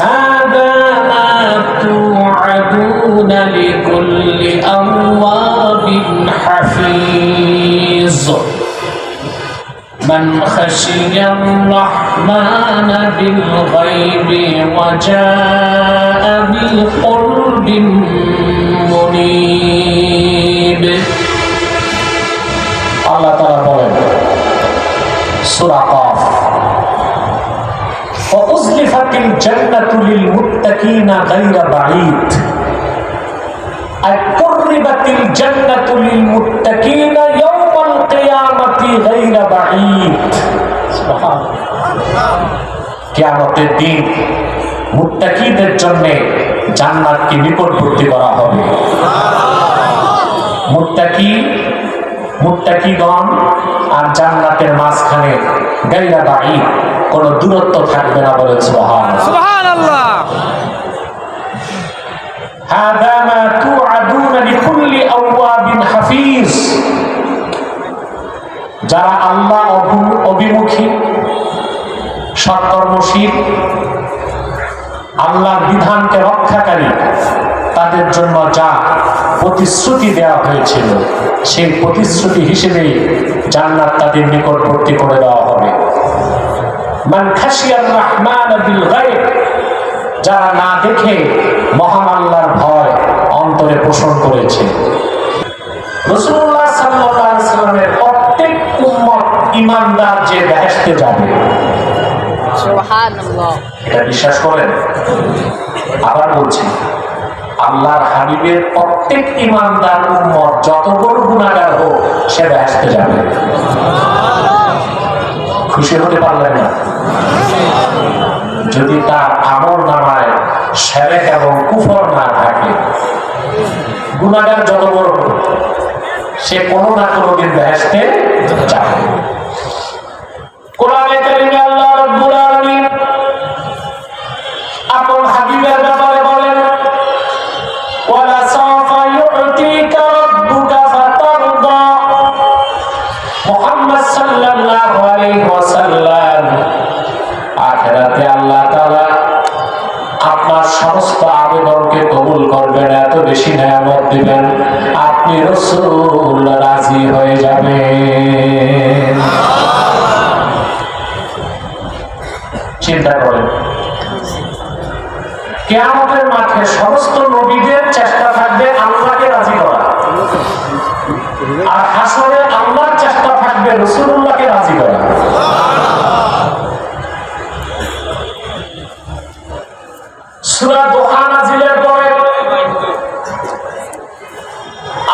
هذا ما توعدون لكل أواب حفيظ من خشي الرحمن بالغيب وجاء بقلب منيب الله تعالى বলেন সূরা কাফ وأزلفت الجنة للمتقين غير بعيد أي قربت الجنة للمتقين يوم القيامة غير بعيد سبحان الله কিয়ামতের দিন মুত্তাকিদের জন্য জান্নাতকে নিকটবর্তী করা হবে। মুত্তাকিগণ আর জান্নাতের মাঝখানে গায়রা বাঈদ কোন দূরত্ব থাকবে না বলে সুবহানাল্লাহ। হাদা মা তুআদুনা লিকুল্লি আওয়াবিন হাফিজ যারা আল্লাহ অভিমুখী সৎকর্মশীল আল্লাহর বিধানকে রক্ষাকারী তাদের জন্য যা প্রতিশ্রুতি দেওয়া হয়েছিল সেই প্রতিশ্রুতি হিসেবেই জান্নাত তাদের নিকটবর্তী করে দেওয়া হবে। মান খাশিয়ার রহমান বিল গায়ব যারা না দেখে মহান আল্লাহর ভয় অন্তরে পোষণ করেছে। রাসূলুল্লাহ সাল্লাল্লাহু আলাইহি ওয়াসাল্লামের প্রত্যেক উম্মত ঈমানদার যে বেহেশতে যাবে সুবহানাল্লাহ এটা বিশ্বাস করেন? আবার বলছি আল্লাহর হাবিবের প্রত্যেক ঈমানদার উম্মত যত বড় গুনাহগার হোক সে বেহেশতে যাবে। খুশি হতে পারলেন না? যদি তার আমলনামায় শিরক এবং কুফর না থাকে গুনাহগার যত বড় হোক সে কোনো না কোনো দিন বেহেশতে যাবে। কোরআনে কারিমে আল্লাহ রাব্বুল আলামিন আপন হাবিবের ব্যাপারে বলেন ওয়ালা সাফা ইউতিকা রাব্বুকা ফাতারদা। মুহাম্মদ সাল্লাল্লাহু আলাইহি ওয়াসাল্লাম আখিরাতে আল্লাহ তাআলা আপনার সমস্ত আবেদনকে কবুল করবেন, এত বেশি নিয়ামত দিবেন আপনি রাসূল রাজি হয়ে যাবেন। চিন্তা করেন কিয়ামতের মাঠে সমস্ত নবীদের চেষ্টা থাকবে আল্লাহকে রাজি করা, আর হাসরে আল্লাহর চেষ্টা থাকবে রাসূলুল্লাহকে রাজি করা। সূরা দুহা নাযিলের পরে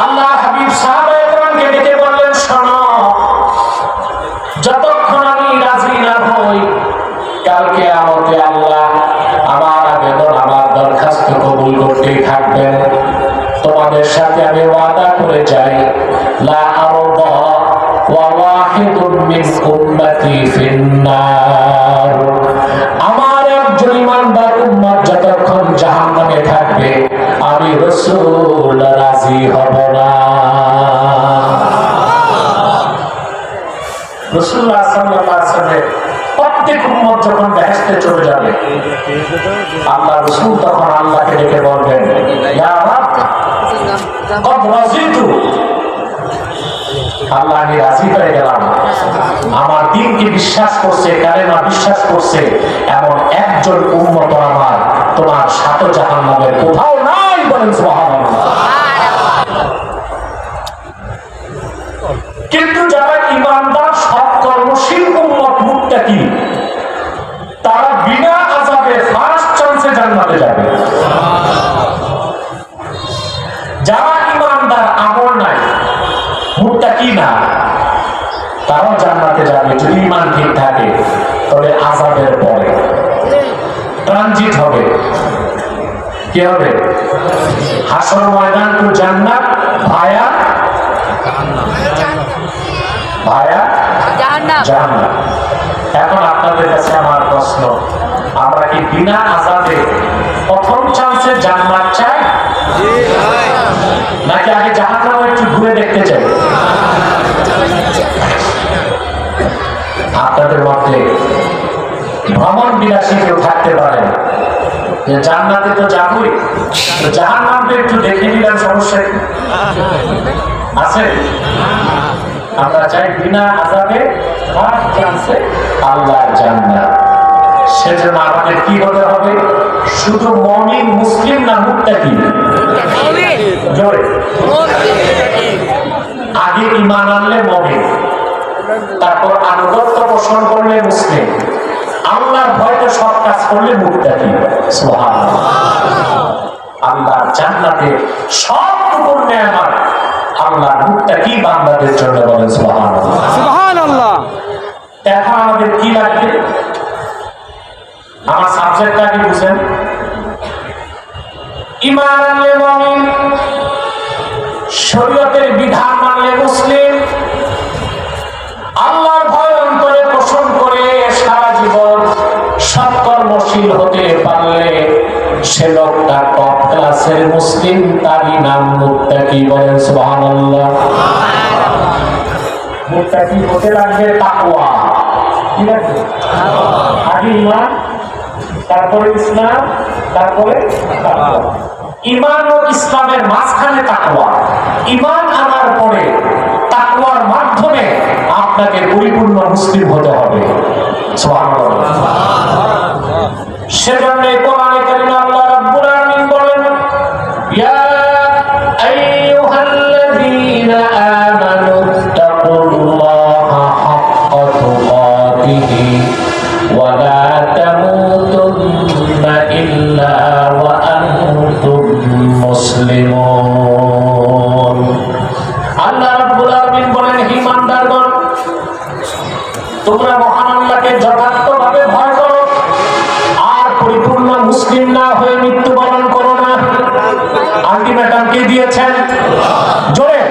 আল্লাহ হাবিব সাহাবায়ে কেরামকে ডেকে বললেন, শোনো, যতক্ষণ আমি রাজি না হই কালকে কিয়ামতে আল্লাহ আমার আবেদন আমার দরখাস্ত কবুল করতেই থাকবেন। তোমাদের সাথে আমি ওয়াদা করে যাই লা আরদা ওয়া ওয়াহিদুম মিন উম্মতি ফিন্নার। আমার একজন ঈমানদার উম্মত যতক্ষণ জাহান্নামে থাকবে আমি রাসূল রাজি হব না। রাসূলুল্লাহ সাল্লাল্লাহু আলাইহি ওয়াসাল্লাম প্রত্যেক উম্মত যখন বেহেশতে চলে যাবে আল্লাহ রাসূল তখন আল্লাহকে ডেকে বলবেন, ইয়া রাব কদ রাজিতু, আল্লাহ আমি রাজি হয়ে গেলাম। আমার দ্বীনকে বিশ্বাস করছে, কালেমা বিশ্বাস করছে এমন একজন উম্মত আমার তোমার সাত জাহান্নামের কোথাও নাই। বলেন সুবহানাল্লাহ। কিন্তু যারা ঈমানদার সৎকর্মশীল উম্মত মুত্তাকি তারা বিনা আযাবে ফার্স্ট চান্সে জান্নাতে যাবে। যারা ঈমানদার আমল নাই মুত্তাকি না তারাও জান্নাতে যাবে যদি ঈমান ঠিক থাকে, তবে আযাবের পরে ট্রানজিট হবে। কি হবে? হাসর ময়দান টু জান্নাত ভায়া জাহান্নাম। এখন আপনাদের কাছে আমার প্রশ্ন, আমরা কি বিনা আযাবে প্রথম চান্সে জান্নাত চাই নাকি আগে জাহান্নাম একটু ঘুরে দেখতে চাই? আপনাদের মধ্যে ভ্রমণ বিলাসী কেউ থাকতে পারেন, জান্নাতে তো যাবই, জাহান্নামটা একটু দেখে নিলাম, সমস্যা আছে? আমরা চাই বিনা আযাবে ফার্স্ট চান্সে আল্লাহর জান্নাত। সেজন্য আমাদের কি হতে হবে? শুধু মুমিন মুসলিম না, মুত্তাকি? জোরে আগে ঈমান আনলে মুমিন, তারপর আনুগত্য পোষণ করলে মুসলিম, আল্লাহর ভয়তে সব কাজ করলে মুত্তাকি। সুবহানাল্লাহ। আল্লাহর জান্নাতে সবটুকু নেয়ামত আল্লাহর মুত্তাকি বান্দাদের জন্য। বলেন সুবহানাল্লাহ। সুবহানাল্লাহ। এখন আমাদের কি লাগবে? আমার সাবজেক্টটা কি বুঝেন? ঈমান আনলে মুমিন, শরীয়তের বিধান মানলে মুসলিম, আল্লাহর ভয় অন্তরে পোষণ করে সারা জীবন সৎকর্মশীল হতে পারলে সে লোকটা টপ ক্লাসের মুসলিম, তারই নাম মুত্তাকি। বলেন সুবহানাল্লাহ। মুত্তাকি হতে লাগবে তাকওয়া। কি লাগবে? আগে ঈমান, তারপরে ইসলাম, তারপরে তাকওয়া। ঈমান ও ইসলামের মাঝখানে তাকওয়া। ঈমান আনার পরে তাকওয়ার মাধ্যমে আপনাকে পরিপূর্ণ মুসলিম হতে হবে। সুবহানাল্লাহ। সেজন্য কোরআনে কারীমে আল্লাহ রাব্বুল আলামিন বলেন, ইয়া আইয়ুহাল্লাযীনা আমানু তাকুল্লাহা হাক্কা তুকাতিহি ওয়া লা তামুতুন্না ইল্লা ওয়া আনতুম মুসলিমুন। আল্লাহ রাব্বুল আলামিন বলেন, হে ঈমানদারগণ, তোমরা মহান আল্লাহকে যথার্থভাবে ভয় করো আর পরিপূর্ণ মুসলিম না হয়ে মৃত্যুবরণ করো না। আলটিমেটাম কে দিয়েছেন? জোরে।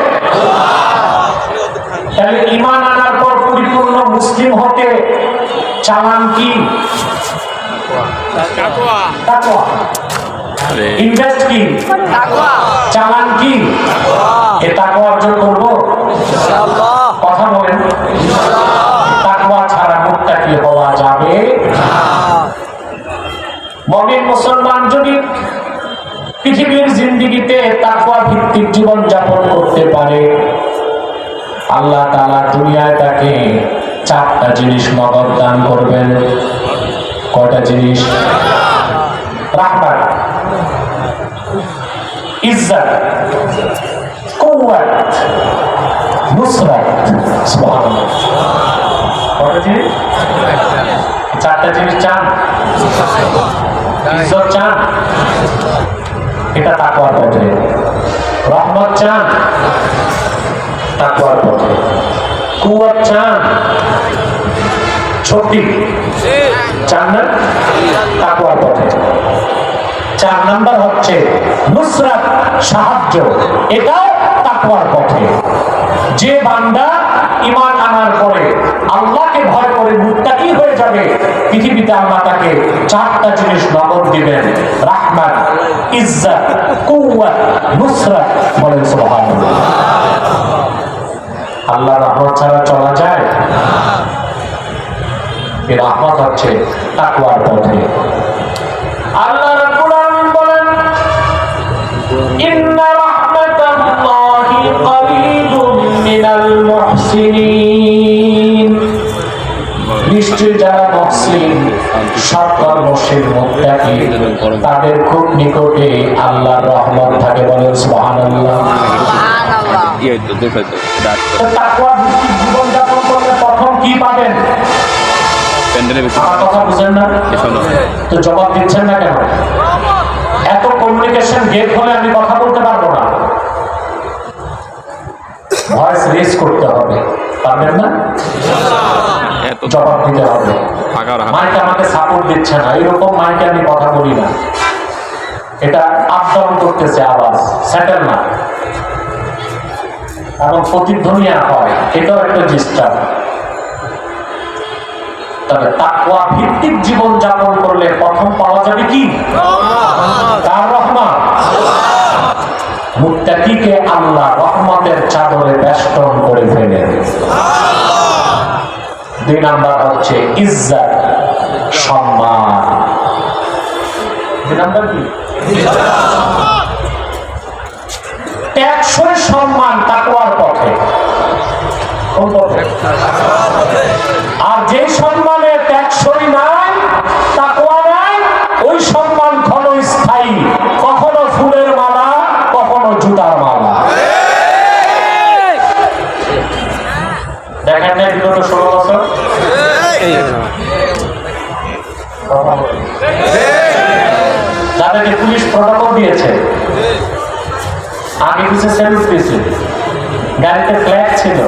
তাহলে ঈমান আনার পর পরিপূর্ণ মুসলিম হতে চালান কি? তাকওয়া। তাকওয়া। ইনভেস্ট কি? তাকওয়া। চালান কি? এ তাকওয়া অর্জন করব ইনশাআল্লাহ। কথা বলেন ইনশাআল্লাহ। তাকওয়া ছাড়া মুত্তাকি হওয়া যাবে না। মুমিন মুসলমান যদি পৃথিবীর জিন্দেগিতে তাকওয়া ভিত্তিক জীবন যাপন করতে পারে, আল্লাহ তাআলা দুনিয়ায় তাকে 4টা জিনিস নগদ দান করবেন। কয়টা জিনিস? রাহমাত, ইজ্জত, কুওয়াত, নুসরাত। সুবহানাল্লাহ। কয়টা জিনিস? 4টা জিনিস চান? ইজ্জত চান? এটা তাকওয়ার পথে। রহমত চান? তাকওয়ার পথে। কুওয়াত চান? শক্তি চান না? তাকওয়ার পথে। 4 নাম্বার হচ্ছে নুসরাত, সাহায্য। এটাও তাকওয়ার পথে। যে বান্দা ঈমান আনার পরে আল্লাহকে ভয় করে মুত্তাকি হয়ে যাবে, পৃথিবীতে আল্লাহ তাকে 4টা জিনিস নগদ দিবেন: রাহমাত, ইজ্জত, কুওয়াত, নুসরাত। বলেন সুবহানাল্লাহ। আল্লাহর রহমত ছাড়া চলা যায়? এই রহমত হচ্ছে তাকওয়ার পথে। আল্লাহ রাব্বুল আলামিন বলেন, ইন্না রাহমাতাল্লাহি করিবুম মিনাল মুহসিনিন। নিশ্চয় যারা মুহসিন, সৎকর্মশীল, মুত্তাকি, তাদের খুব নিকটে আল্লাহর রহমত থাকে। বলেন সুবহানাল্লাহ। তাকওয়া ভিত্তিক জীবন যাপন করলে প্রথম কি পাবেন? আমার কথা বুঝেন না তো জবাব দিচ্ছেন না কেন? এত কমিউনিকেশন গেপ হলে আমি কথা বলতে পারবো না। ভয়েস রেজ করতে হবে, পারবেন না? জবাব দিতে হবে। মাইক আমাকে সাপোর্ট দিচ্ছে না, এরকম মাইকে আমি কথা বলি না। এটা আপ ডাউন করতেছে, আওয়াজ সেটেল না এবং প্রতিধ্বনি হয়, এটাও একটা ডিস্টার্ব। তবে তাকওয়া ভিত্তিক জীবন যাপন করলে প্রথম পাওয়া যাবে কি? কার রহমত? মুত্তাকিকে আল্লাহ রহমতের চাদরে বেষ্টন করে ফেলেন। 2 নাম্বার হচ্ছে ইজ্জত, সম্মান। নাম্বার কি? টেকসই সম্মান তাকওয়ার পথে। কোন পথে? আর যে সম্মানে টেকসই নাই, তাকওয়া নাই, ওই সম্মান ক্ষণস্থায়ী, কখনো ফুলের মালা, কখনো জুতার মালা। দেখেন না বিগত 16 বছর যাদেরকে পুলিশ প্রটোকল দিয়েছে, আগে কিছু সেলুট দিয়েছে, গাড়িতে ফ্ল্যাগ ছিল,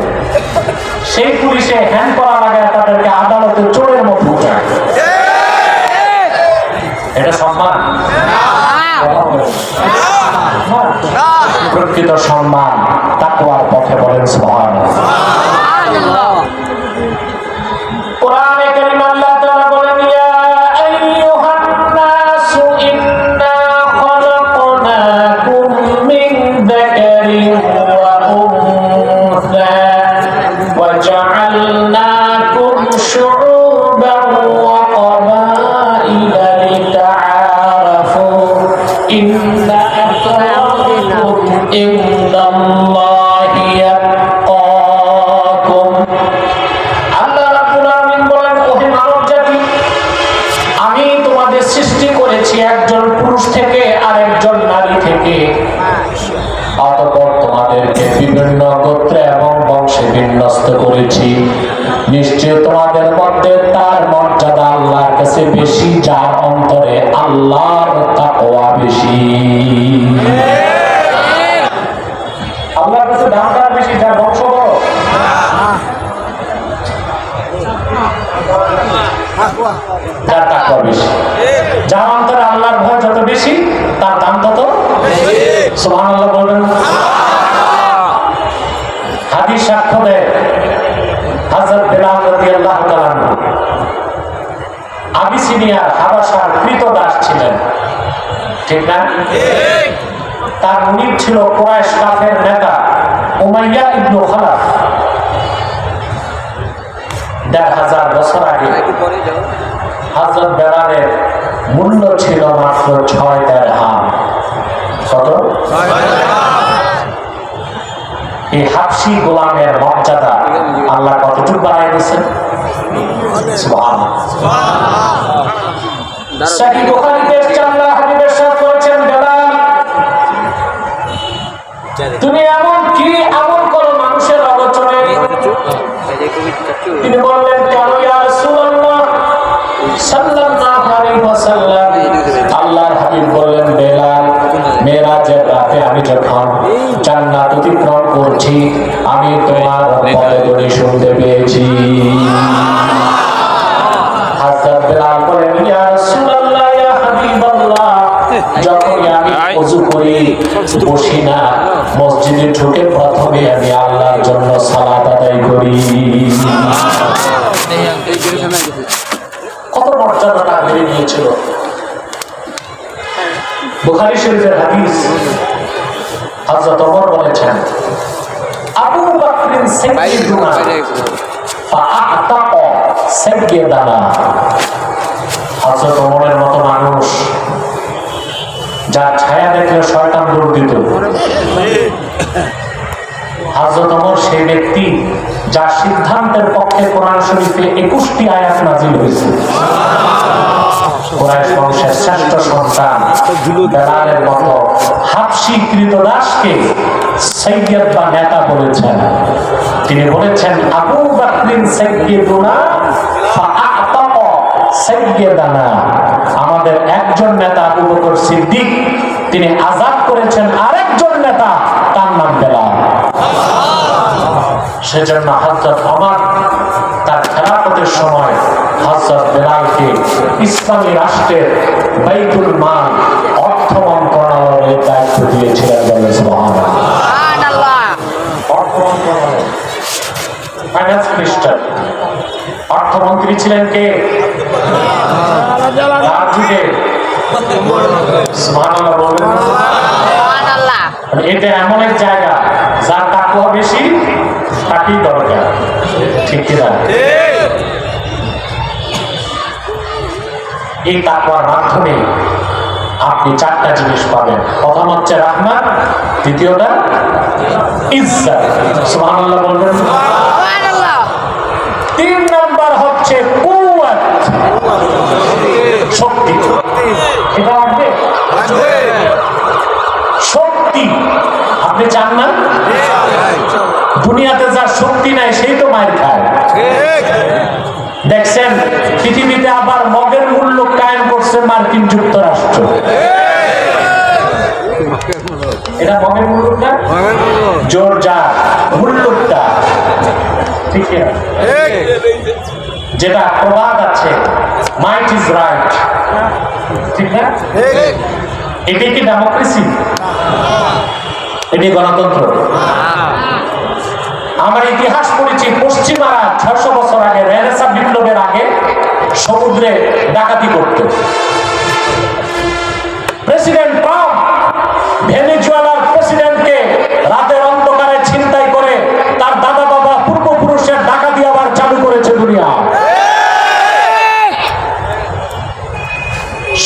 সেই পুলিশে হ্যান্ড করা লাগে তাদেরকে আদালতে চোরের মতো উঠায়। এটা সম্মান? প্রকৃত সম্মান তাকওয়ার পথে। বলেন সুবহানাল্লাহ। কোরআনে কারীমে আল্লাহ তাআলা বলেন, ইয়া আইয়ুহান নাসু ইন্না খালাকনাকুম মিন যাকারিন ওয়া উনসা ওয়া জাআলনাকুম শুউবান ওয়া ক্বাবাইলা লিতাআরাফু ইন্না আক্রামাকুম ইনদাল্লাহি আতকাকুম। আল্লাহ রাব্বুল আলামিন বলেন, ওহে মানব জাতি, আমি তোমাদের সৃষ্টি করেছি একজন পুরুষ থেকে আর একজন নারী থেকে। অতঃপর তোমাদেরকে বিভিন্ন গোত্রে এবং বংশে বিন্যস্ত করেছি। নিশ্চয় তোমাদের মধ্যে তার মর্যাদা আল্লাহর কাছে বেশি, যার অন্তরে আল্লাহর তাকওয়া বেশি। আল্লাহর কাছে দামটা বেশি, যার বংশ বড়। যার তাকওয়া বেশি, যার অন্তরে আল্লাহর ভয় যত বেশি, তার দাম তত সুবহানাল্লাহ বলবেন। হাদিস সাক্ষ্য দেয়, হযরত বেলাল রাদিয়াল্লাহু তাআলা আবিসিনিয়ার হাবাসার কৃতদাস ছিলেন, ঠিক না? তার মুনিব ছিল কুরাইশ কাফের নেতা উমাইয়া ইবনে খালাফ। ১,৫০০ বছর আগে হযরত বেলালের মূল্য ছিল মাত্র ৬ দিরহাম। কত? এই হাবশী গোলামের মর্যাদা আল্লাহ কতটুকু বাড়াই দিয়েছেন? সুবহানাল্লাহ। সহিহ বুখারীতে আল্লাহ হাবিব ইরশাদ করেছেন, বেলাল, তুমি এমন কি আমল করো মানুষের আলোচনায়? তিনি বললেন, কেন ইয়া রাসূলুল্লাহ সাল্লাল্লাহু আলাইহি ওয়াসাল্লাম? আল্লাহর হাবিব বললেন, বেলাল, মেরাজের রাতে আমি যখন জান্নাত অতিক্রম করছি, আমি তোমার পদধ্বনি শুনতে পেয়েছি। হযরত বেলাল বলেন, ইয়া রাসূলুল্লাহ, ইয়া হাবিবাল্লাহ, যখন আমি ওযু করি বসি না, মসজিদে ঢুকে প্রথমে আমি আল্লাহর জন্য সালাত আদায় করি। কত মর্যাদাটা বেড়ে নিয়েছিল। বুখারী শরীফের হাদিস, হযরত ওমর বলেছেন, আবু বকর সাইয়্যিদুনা ফাআতাকা সাইয়্যিদানা। হযরত ওমরের মতো মানুষ, যার ছায়া দেখলে শয়তান দৌড় দিত। হযরত ওমর সেই ব্যক্তি যার সিদ্ধান্তের পক্ষে কোরআন শরীফে 21টি আয়াত নাযিল হয়েছে। কুরাইশ বংশের শ্রেষ্ঠ সন্তান বেলালের মতো হাবশী কৃতদাসকে সাইয়্যিদ বা নেতা বলেছেন। তিনি বলেছেন, আবু বকর সাইয়্যিদুনা ফাআতাকা সাইয়্যিদানা। আমাদের একজন নেতা আবু বকর সিদ্দিক, তিনি আযাদ করেছেন আরেকজন নেতা, তার নাম বেলাল। সেজন্য হযরত ওমর তার খেলাফতের সময় হযরত বেলালকে ইসলামী রাষ্ট্রের বাইতুল মাল অর্থ মন্ত্রণালয়ের দায়িত্ব দিয়েছিলেন। বলে সুবহানাল্লাহ। অর্থ মন্ত্রণালয়, ফাইন্যান্স মিনিস্টার, অর্থমন্ত্রী ছিলেন কে? সুবহানাল্লাহ বলবেন। সুবহানাল্লাহ। এটা এমন এক জায়গা যার তাকওয়া বেশি, তাকেই দরকার, ঠিক কিনা? এই তাকওয়ার মাধ্যমে এই চারটা জিনিস পাবেন। প্রথম হচ্ছে রাহমাত, দ্বিতীয়টা ইজ্জত, সুবহানাল্লাহ বলবেন। তিন নাম্বার হচ্ছে কুওয়াত, শক্তি। এটা লাগবে শক্তি। আপনি চান না? দুনিয়াতে যার শক্তি নাই সেই তো মায়ের খায়। দেখছেন পৃথিবীতে আবার মদের মূল্য কায়েম করছে মার্কিন যুক্তরাষ্ট্র। এটা মগের মূল্যটা জোরজার মূল্যটা, ঠিক আছে? যেটা প্রবাদ আছে, মাইট ইজ রাইট, ঠিক না? এটি কি ডেমোক্রেসি? এটি গণতন্ত্র? আমার ইতিহাস পড়েছি, পশ্চিমারা 600 বছর আগে, রেনেসাঁ বিপ্লবের আগে সমুদ্রে ডাকাতি করত। প্রেসিডেন্ট ট্রাম্প ভেনেজুয়েলার প্রেসিডেন্টকে রাতের অন্ধকারে ছিনতাই করে তার দাদা বাবা পূর্বপুরুষের ডাকাতি আবার চালু করেছে দুনিয়া।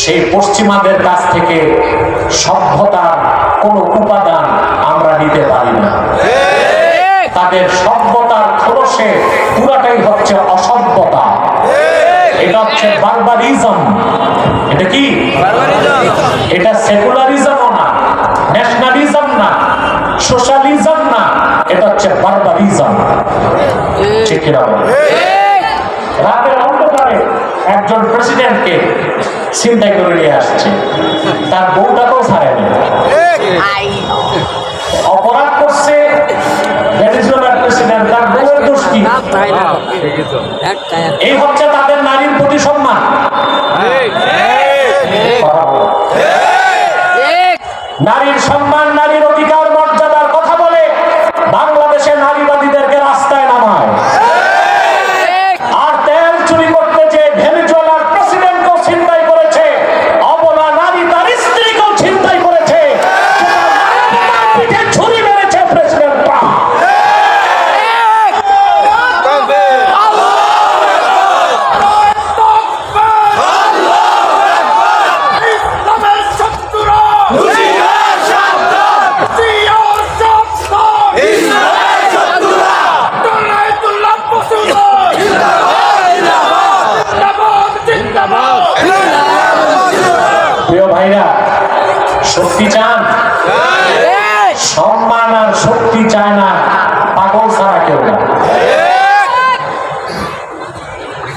সেই পশ্চিমাদের কাছ থেকে সভ্যতার কোন উপাদান আমরা নিতে পারি না। তাদের সভ্যতার খোলসে পুরাটাই হচ্ছে অসভ্যতা। এটা হচ্ছে বারবারিজম। এটা কি? এটা সেকুলারিজমও না, ন্যাশনালিজম না, সোশ্যালিজম না, এটা হচ্ছে বারবারিজম। ঠিক কিনা? রাতের অন্ধকারে একজন প্রেসিডেন্টকে ছিনতাই করে নিয়ে আসছে, তার বউটাকেও ছাড়েনি। অপরাধ করছে ভেনেজুয়েলার প্রেসিডেন্ট, তার বউয়ের দোষ কি? এই হচ্ছে তাদের নারীর প্রতি সম্মান। নারীর সম্মান, নারীর অধিকার, মর্যাদার কথা বলে বাংলাদেশে নারীবাদীদেরকে রাস্তায় নামায়। আর তেল চুরি করতে যে ভেনেজুয়েলার প্রেসিডেন্টকেও ছিনতাই করেছে, অবলা নারী তার স্ত্রীকেও ছিনতাই করেছে, পিঠে ছুরি মেরেছে প্রেসিডেন্ট ট্রাম্প। প্রিয় ভাইরা, শক্তি চান? সম্মান আর শক্তি চায় না পাগল ছাড়া কেউ না।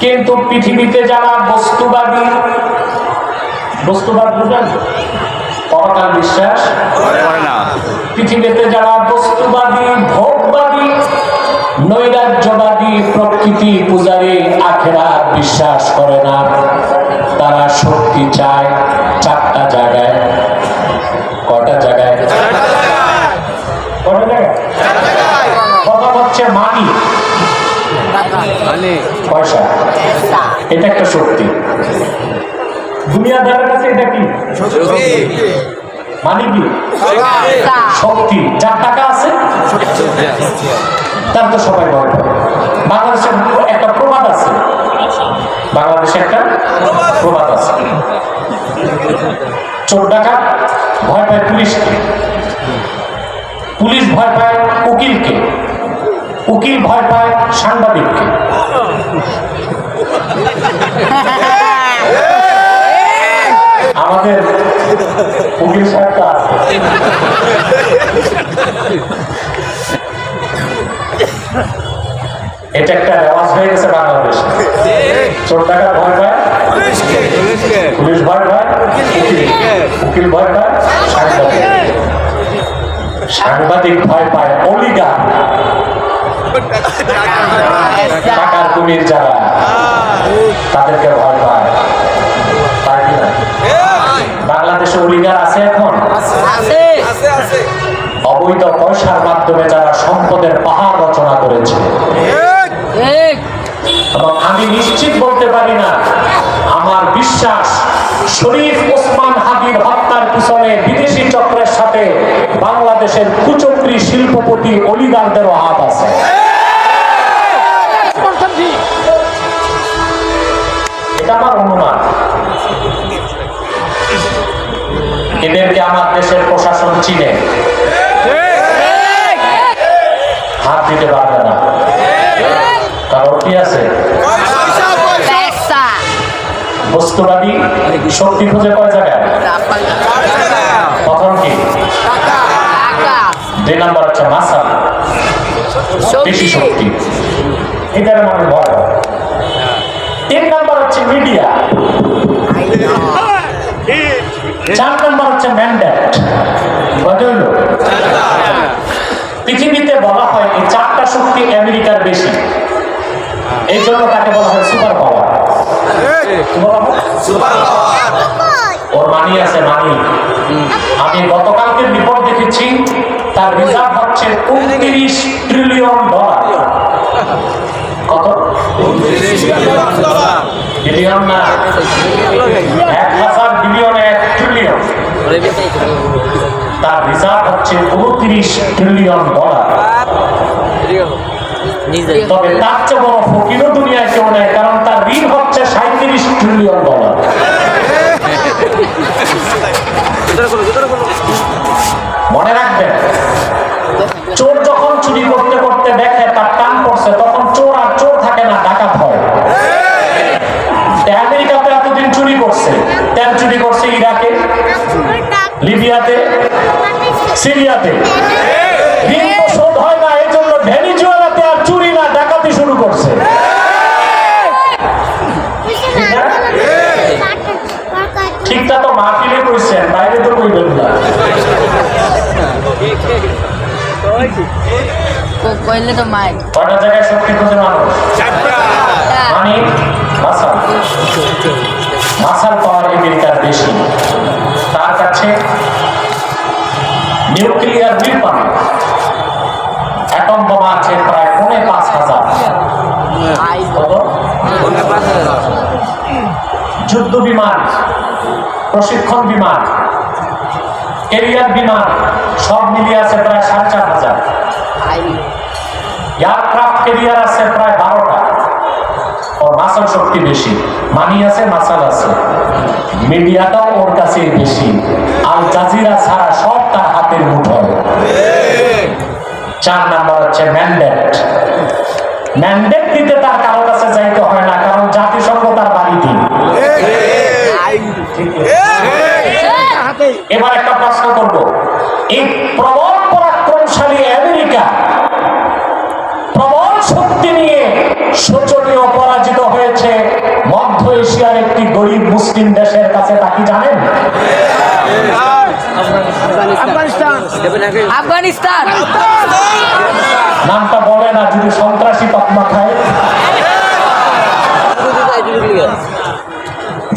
কিন্তু পৃথিবীতে যারা বস্তুবাদী, বস্তুবাদ বুঝেন, পরকাল বিশ্বাস করে না, পৃথিবীতে যারা বস্তুবাদী, ভোগবাদী, নৈরাজ্যবাদী, প্রকৃতি পূজারী, আখেরাত বিশ্বাস করে না, তারা শক্তি চায় চারটা জায়গায়। কয়টা জায়গায়? কয়টা জায়গায়? প্রথম হচ্ছে মানি, পয়সা। এটা একটা শক্তি। দুনিয়াদারের কাছে এটা কি? মানি কি? শক্তি। যার টাকা আছে তার তো সবাই ভয় পায়। বাংলাদেশের একটা প্রবাদ আছে, বাংলাদেশে একটা প্রবাদ আছে, চোর ডাকাত ভয় পায় পুলিশকে, পুলিশ ভয় পায় উকিলকে, উকিল ভয় পায় সাংবাদিককে। আমাদের উকিল সাহেবটা আছে, এটা একটা রেওয়াজ হয়ে গেছে বাংলাদেশে। চোর ডাকাত ভয় পায় পুলিশ, ভয় পায় উকিল, ভয় পায় সাংবাদিক, সাংবাদিক ভয় পায় অলিগার, টাকার কুমির যারা, তাদেরকে ভয় পায়। বাংলাদেশে অলিগার আছে এখন, অবৈধ পয়সার মাধ্যমে যারা সম্পদের পাহাড় রচনা করেছে। এবং আমি নিশ্চিত বলতে পারি না, আমার বিশ্বাস শরীফ ওসমান হাদির হত্যার পিছনে বিদেশি চক্রের সাথে বাংলাদেশের কুচক্রী শিল্পপতি অলিগারদেরও হাত আছে। এটা আমার অনুমান। এদেরকে আমার দেশের প্রশাসন চিনে, হাত দিতে পারবে না, কারণ কি আছে? বস্তুবাদী শক্তি খুঁজে কয় জায়গায়? প্রথম কি? 2 নাম্বার হচ্ছে মাসাল, বেশি শক্তি, এটার মানে ভয়। 3 নাম্বার হচ্ছে মিডিয়া, 4 নাম্বার হচ্ছে ম্যান্ডেট। পৃথিবীতে বলা হয় এই 4টা শক্তি আমেরিকার বেশি, এই জন্য তাকে বলা হয় সুপার পাওয়ার। ওর মানি আছে, মানি। আমি গতকালকে রিপোর্ট দেখেছি, তার রিজার্ভ হচ্ছে 29 ট্রিলিয়ন ডলার। কত? বিলিয়ন না, 1000 বিলিয়ন, 1 ট্রিলিয়ন। তার রিজার্ভ হচ্ছে 29 ট্রিলিয়ন ডলার। তবে তার চেয়ে বড় ফকিরও দুনিয়ায় কেউ নেই, কারণ তার ঋণ হচ্ছে 37 ট্রিলিয়ন ডলার। মনে রাখবেন, চোর যখন চুরি করতে করতে দেখে তার টান পড়ছে, তখন চোর আর চোর থাকে না, ডাকাত হয়। আমেরিকাতে এতদিন চুরি করছে, তেল চুরি করছে ইরাকে, লিবিয়াতে, সিরিয়াতে, ঋণ তো শোধ হয় না, এই জন্য ভেনিজুয়েলাতে আর চুরি না, ডাকাতি শুরু করছে। ঠিকটা তো মাহফিলে কইছেন, বাইরে তো কইবেন না। কয়টা জায়গায় শক্তি খোঁজে মানুষ? মানে মাসাল, মাসাল পাওয়ার আমেরিকার বেশি। তার কাছে নিউক্লিয়ার ওয়েপন, অ্যাটম বোমা আছে প্রায় 5,500। যুদ্ধ বিমান, প্রশিক্ষণ বিমান, ক্যারিয়ার বিমান সব মিলিয়ে আছে প্রায় 4,500। এয়ারক্রাফট ক্যারিয়ার আছে প্রায় 12টা। ওর মাসাল শক্তি বেশি, মানি আছে, মাসাল আছে। মিডিয়াটাও ওর কাছে বেশি, আল জাজিরা ছাড়া সব তার হাতের মুঠোয়। 4 নাম্বার হচ্ছে ম্যান্ডেট। ম্যান্ডেট দিতে তার কারো কাছে যাইতে হয় না, কারণ জাতিসংঘ তার বাড়ি দিন। এবার একটা প্রশ্ন করব, এই প্রবল পরাক্রমশালী আমেরিকা প্রবল শক্তি নিয়ে শোচনীয় পরাজিত হয়েছে মধ্য এশিয়ার একটি গরিব মুসলিম দেশের কাছে, তা কি জানেন? আফগানিস্তান। নামটা বলে না, যদি সন্ত্রাসী তকমা খায়,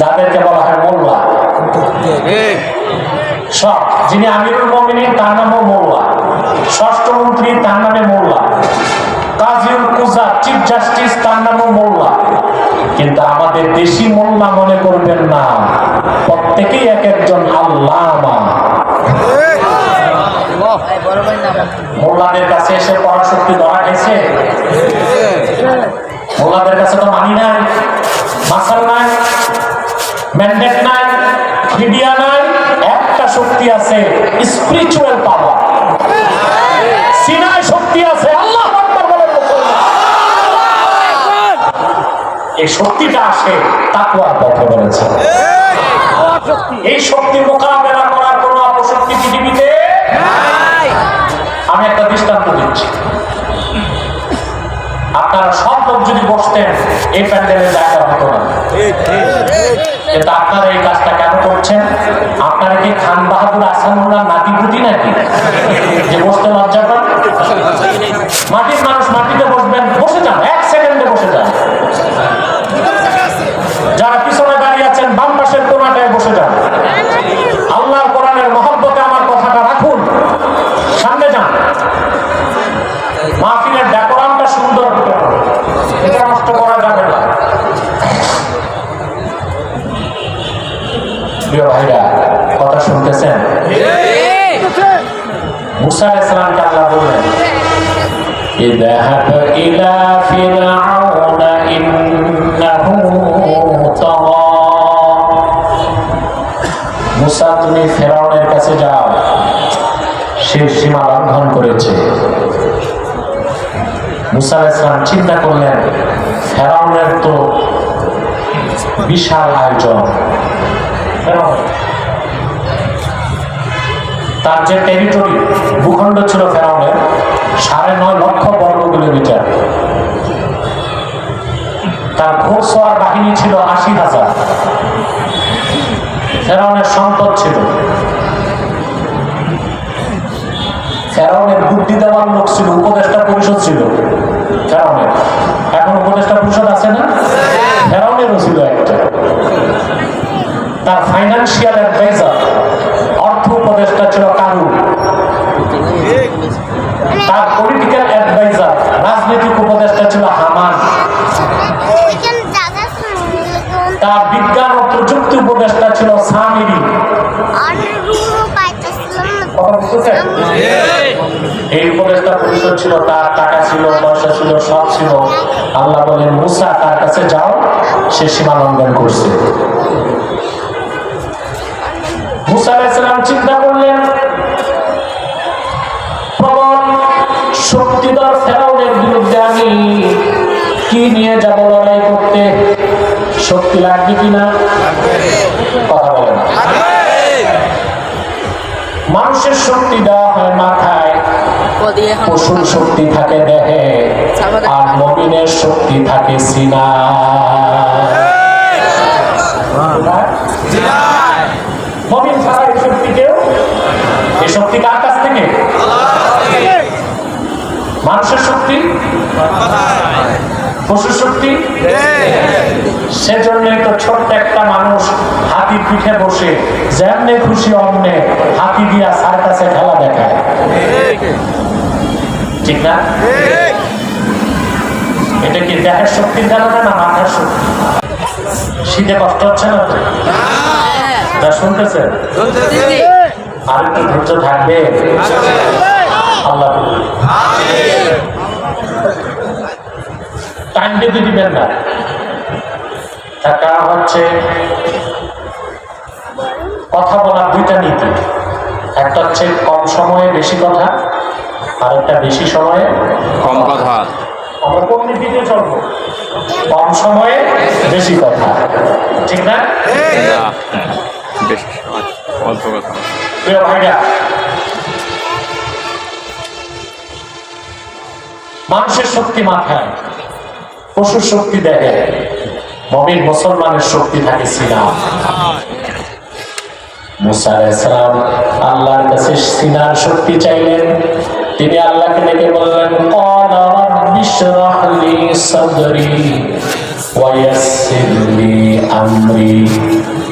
যাদেরকে বলা হয় মোল্লা। সব, যিনি আমিরুল মুমিনিন তার নামও মোল্লা, ষষ্ঠ মন্ত্রী তার নামে মোল্লা, কাজীউল কুজা চিফ জাস্টিস তার নামও মোল্লা। কিন্তু আমাদের দেশি মোল্লা মনে করবেন না, প্রত্যেকেই এক একজন আল্লামা। মোল্লাদের কাছে এসে পরাশক্তি ধরা গেছে। মোল্লাদের কাছে তো মানি নাই, মাসাল নাই, ম্যান্ডেট নাই, মিডিয়া নাই, একটা শক্তি আছে, স্পিরিচুয়াল পাওয়ার। সিনায় শক্তি আছে, আল্লাহু আকবার বলেন মুসলমান। এই শক্তিটা আসে তাকওয়ার পথে বলেছে। এই শক্তি মোকাবেলা করার কোন অপশক্তি পৃথিবীতে নাই। আমি একটা দৃষ্টান্ত দিচ্ছি, আপনারা সব লোক যদি বসতেন এই প্যান্ডেলের জায়গা হতো না। কিন্তু আপনারা এই কাজটা কেন করছেন? আপনারা কি খান বাহাদুর আসানুল্লাহ নাতিপুতি নাকি যে বসতে লজ্জা পান? মাটির মানুষ মাটিতে বসবেন, বসে যান, 1 সেকেন্ডে বসে যান। যারা পিছনে দাঁড়িয়ে আছেন বাম পাশের কোণাটায় বসে যান। আল্লাহর কোরআনের মহব্বতে আমার কথাটা রাখুন, সামনে যান। মাহফিলের ডেকোরামটা সুন্দর হতে হবে, এটা নষ্ট করা যাবে না। প্রিয় ভাইরা, কথা শুনতেছেন? মুসা আলাইহিস সালামকে আল্লাহ বললেন, ইযহাব ইলা ফিরআউনা ইন্নাহু তাগা। মুসা তুমি ফেরাউনের কাছে যাও, সে সীমা লঙ্ঘন করেছে। মুসা আলাইহিস সালাম চিন্তা করলেন ফেরাউনের তো বিশাল আয়োজন, তার যে টেরিটরি ভূখণ্ড ছিল ফেরাউনের 9.5 লক্ষ বর্গ কিলোমিটার, তার ঘোড়সওয়ার বাহিনী ছিল 80,000, ফেরাউনের সম্পদ ছিল, ফেরাউনের বুদ্ধি দেওয়ার লোক ছিল, উপদেষ্টা পরিষদ ছিল ফেরাউনের। এখন উপদেষ্টা পরিষদ আছে না? ফেরাউনেরও ছিল একটা। তার ফাইন্যান্সিয়াল অ্যাডভাইজার, অর্থ উপদেষ্টা ছিল কারুন। তার পলিটিক্যাল অ্যাডভাইজার, রাজনৈতিক উপদেষ্টা ছিল হামান। তার বিজ্ঞান ও প্রযুক্তি উপদেষ্টা ছিল সামিরি। এই উপদেষ্টা পরিষদ ছিল, তার টাকা ছিল, পয়সা ছিল, সব ছিল। আল্লাহ বলেন মুসা তার কাছে যাও, সে সীমা লঙ্ঘন করছে। মুসা আলাইহিস সালাম চিন্তা করলেন প্রবল শক্তিধর ফেরাউনের বিরুদ্ধে আমি কি নিয়ে যাব লড়াই করতে? শক্তি লাগবে কিনা? কথা বলেন। মানুষের শক্তি দেওয়া হয় মাথায়, পশুর শক্তি থাকে দেহে, আর মুমিনের শক্তি থাকে সিনায়। মুমিন ছাড়া এই শক্তি কেউ, এই শক্তি কার কাছ থেকে? মানুষের শক্তি, পশুর শক্তি। সেজন্যই তো ছোট্ট একটা মানুষ হাতির পিঠে বসে যেমনে খুশি অমনে হাতি দিয়া সার্কাসে খেলা দেখায়, ঠিক না? এটা কি দেহের শক্তির কারণে না মাথার শক্তি? শীতে কষ্ট হচ্ছে না তো? তা শুনতেছেন? আর একটু ধৈর্য থাকবে, আল্লাহ টাইম দিতে দিবেন না। তার কারণ হচ্ছে কথা বলার দুইটা নীতি, একটা হচ্ছে কম সময়ে বেশি কথা, আর একটা বেশি সময়ে কম কথা। আমরা কোন নীতিতে চলবো? কম সময়ে বেশি কথা, ঠিক না? প্রিয় ভাইরা, মানুষের শক্তি মাথায়, পশুর শক্তি দেখে, মুমিন মুসলমানের শক্তি থাকে সিনায়। মুসা আলাইহিস সালাম আল্লাহর কাছে সিনার শক্তি চাইলেন। তিনি আল্লাহকে ডেকে বললেন ক্বালা রাব্বি ইশরাহ লি সাদরি ওয়া ইয়াসসির লি আমরি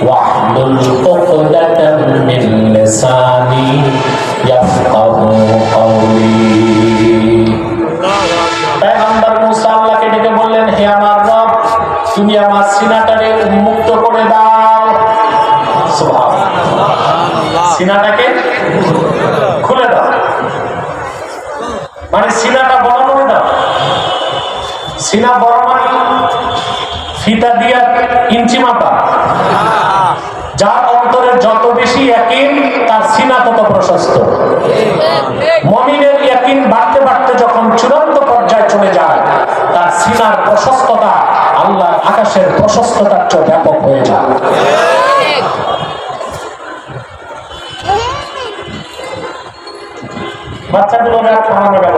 ওয়াহলুল উকদাতাম মিন লিসানি ইয়াফকাহু কওলি। পয়গম্বর মুসা আল্লাহকে ডেকে বললেন হে আমার রব, তুমি আমার সিনাটাকে উন্মুক্ত করে দাও। সুবহানাল্লাহ, সিনাটাকে খুলে দাও, মানে সিনাটা বড় করে দাও। সিনা বড় মানে ফিতা দিয়া ইঞ্চি মাপা। যার অন্তরে যত বেশি ইয়াকিন তার সিনা তত প্রশস্ত। মুমিনের ইয়াকিন বাড়তে বাড়তে যখন চূড়ান্ত পর্যায়ে চলে যায়, তার সিনার প্রশস্ততা আল্লাহর আকাশের প্রশস্ততার চেয়ে ব্যাপক হয়ে যায়। বাচ্চাগুলো খাওয়ানো গেল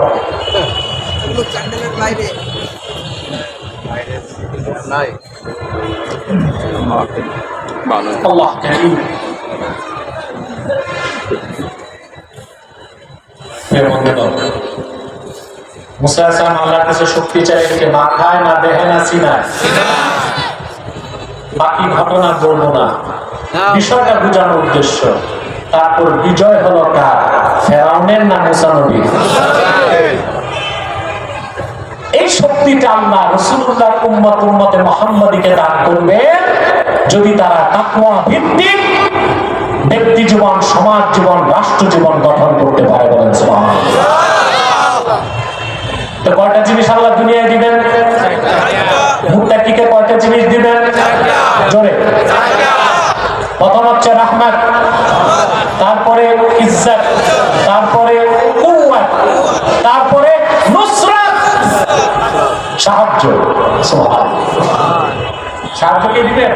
আল্লাহ মুসা আলাইহিস সালাম আল্লাহর কাছে শক্তি চাইলেন, না খায় না দেহে না সিনায়। বাকি ঘটনা বলবো না, বিষয়টা বোঝানোর উদ্দেশ্য। তারপর বিজয় হলো কার? ফেরাউনের না মুসা নবীর? এই শক্তিটা আল্লাহ রাসূলুল্লাহর উম্মতে মুহাম্মাদীকে দান করবে যদি তারা তাকওয়া ভিত্তিক ব্যক্তি জীবন, সমাজ জীবন, রাষ্ট্র জীবন গঠন করতে পারে। বলেন সুবহানাল্লাহ। তো কয়টা জিনিস আল্লাহ দুনিয়ায় দিবেন? মুত্তাকিকে কয়টা জিনিস দিবেন? জোরে। প্রথম হচ্ছে রাহমাত, তারপরে ইজ্জত, তারপরে কুওয়াত, তারপরে নুসরাত, সাহায্য। সাহায্য কে দিবেন?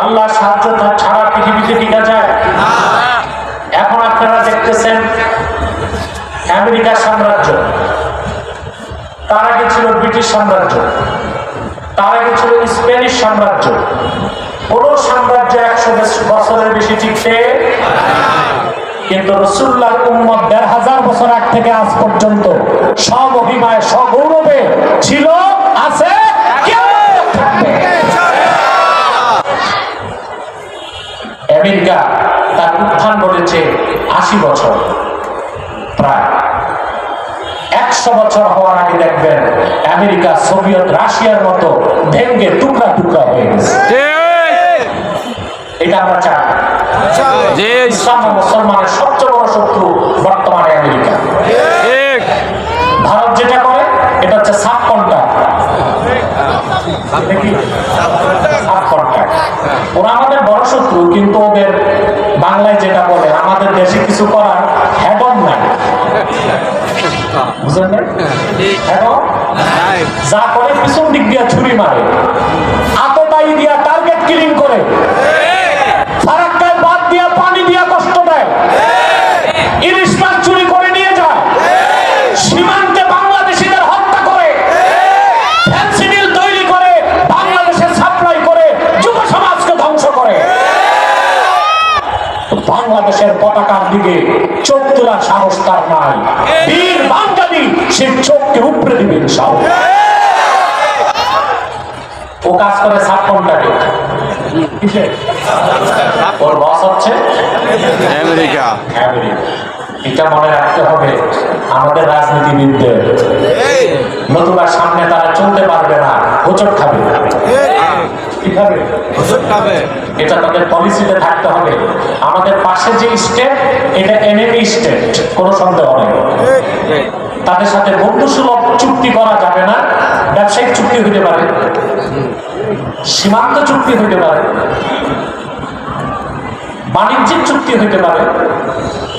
আল্লাহ। সাহায্য ছাড়া পৃথিবীতে টিকা যায়? এখন আপনারা দেখতেছেন আমেরিকার সাম্রাজ্য, তার আগে ছিল ব্রিটিশ সাম্রাজ্য, তার আগে ছিল স্প্যানিশ সাম্রাজ্য। কোন সাম্রাজ্য 100 বছরের বেশি টিকতে, কিন্তু রাসূলুল্লাহর উম্মত ১৫০০ বছর আগ থেকে আজ পর্যন্ত স্বমহিমায় স্বগৌরবে ছিল, আছে, আমেরিকা তার উত্থান ঘটেছে ৮০ বছর, প্রায় ১০০ বছর হওয়ার আগে দেখবেন আমেরিকা সোভিয়েত রাশিয়ার মতো ভেঙ্গে টুকরা টুকরা হয়ে গেছে। এটা আমরা চাই। ইসলাম ও মুসলমানের সবচেয়ে বড় শত্রু বর্তমানে আমেরিকা। ভারত যেটা করে এটা হচ্ছে সাব কন্ট্রাক্ট। ওরা আমাদের বড় শত্রু, কিন্তু ওদের বাংলায় যেটা বলে আমাদের দেশে কিছু করার হেডম নাই, বুঝলেন না? হেডম যা করে পিছন দিক দিয়ে ছুরি মারে, আততায়ী দিয়া টার্গেট কিলিং করে, ফারাক্কায় বাদ দিয়া পানি দিয়া কষ্ট দেয়, ইলিশ মাছ চুরি করে নিয়ে যায়, সীমান্তে বাংলাদেশিদের হত্যা করে, ফেন্সিডিল তৈরি করে বাংলাদেশে সাপ্লাই করে যুব সমাজকে ধ্বংস করে। বাংলাদেশের পতাকার দিকে চোখ তোলার সাহস তার নাই। বীর বাঙালি সে চোখকে উপড়ে দিবেন সাহস। ও কাজ করে সাব কন্ট্রাক্টে। ওর বস হচ্ছে আমেরিকা। এটা মনে রাখতে হবে আমাদের রাজনীতিবিদদের, নতুবা সামনে তারা চলতে পারবে না, হোঁচট খাবে। কি খাবে? হোঁচট খাবে। এটা তাদের পলিসিতে থাকতে হবে। আমাদের পাশে যে স্টেট, এটা এনিমি স্টেট, কোনো সন্দেহ নেই। তাদের সাথে বন্ধুসুলভ চুক্তি করা যাবে না। ব্যবসায়িক চুক্তি হইতে পারে, সীমান্ত চুক্তি হইতে পারে, বাণিজ্যিক চুক্তি হইতে পারে,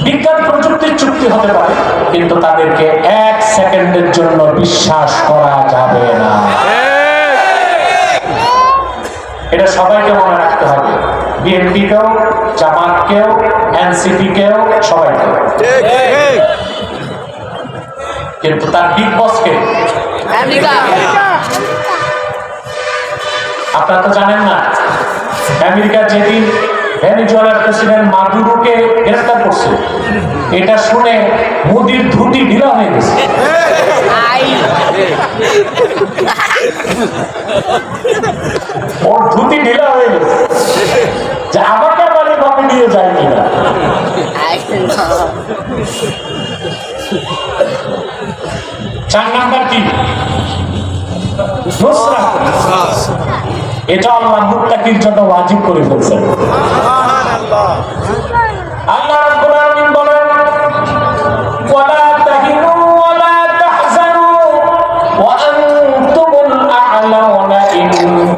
বিজ্ঞান প্রযুক্তির চুক্তি হতে পারে, কিন্তু তাদেরকে 1 সেকেন্ডের জন্য বিশ্বাস করা যাবে না। এটা সবাইকে মনে রাখতে হবে, বিএনপি কেও, জামাত কেও, এনসিপি কেও, সবাইকে। কিন্তু তার বিগ বসকে আপনারা তো জানেন না, আমেরিকা যেদিন ভেনেজুয়েলার প্রেসিডেন্ট মাদুরোকে গ্রেফতার করছে, এটা শুনে মোদির ধুতি ঢিলা হয়ে গেছে। ওর ধুতি ঢিলা হয়ে গেছে যে আমাকে বাড়ি বাপে নিয়ে যায় কিনা। চার নাম্বার কি? এটা আল্লাহ মুত্তাকির জন্য ওয়াজিব করে ফেলছেন। আল্লাহ রাব্বুল আলামিন বলেন, ওয়ালা তাহিনু ওয়ালা তাহজানু ওয়া আনতুমুল আ'লাউনা ইন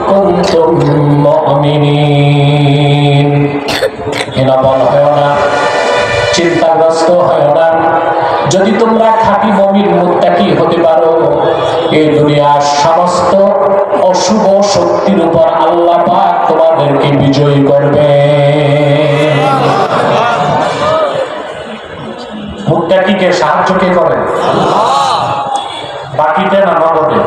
কুনতুম মুমিনিন। হিনাবল হয় না, চিন্তাগ্রস্ত হয় না, যদি তোমরা খাঁটি মুমিন মুত্তাকি হতে পারো, এই দুনিয়ার সমস্ত অশুভ শক্তির উপর আল্লাহ পাক তোমাদেরকে বিজয়ী করবে। মুত্তাকিকে সাহায্য কে করে? বাকিতে না নগদে?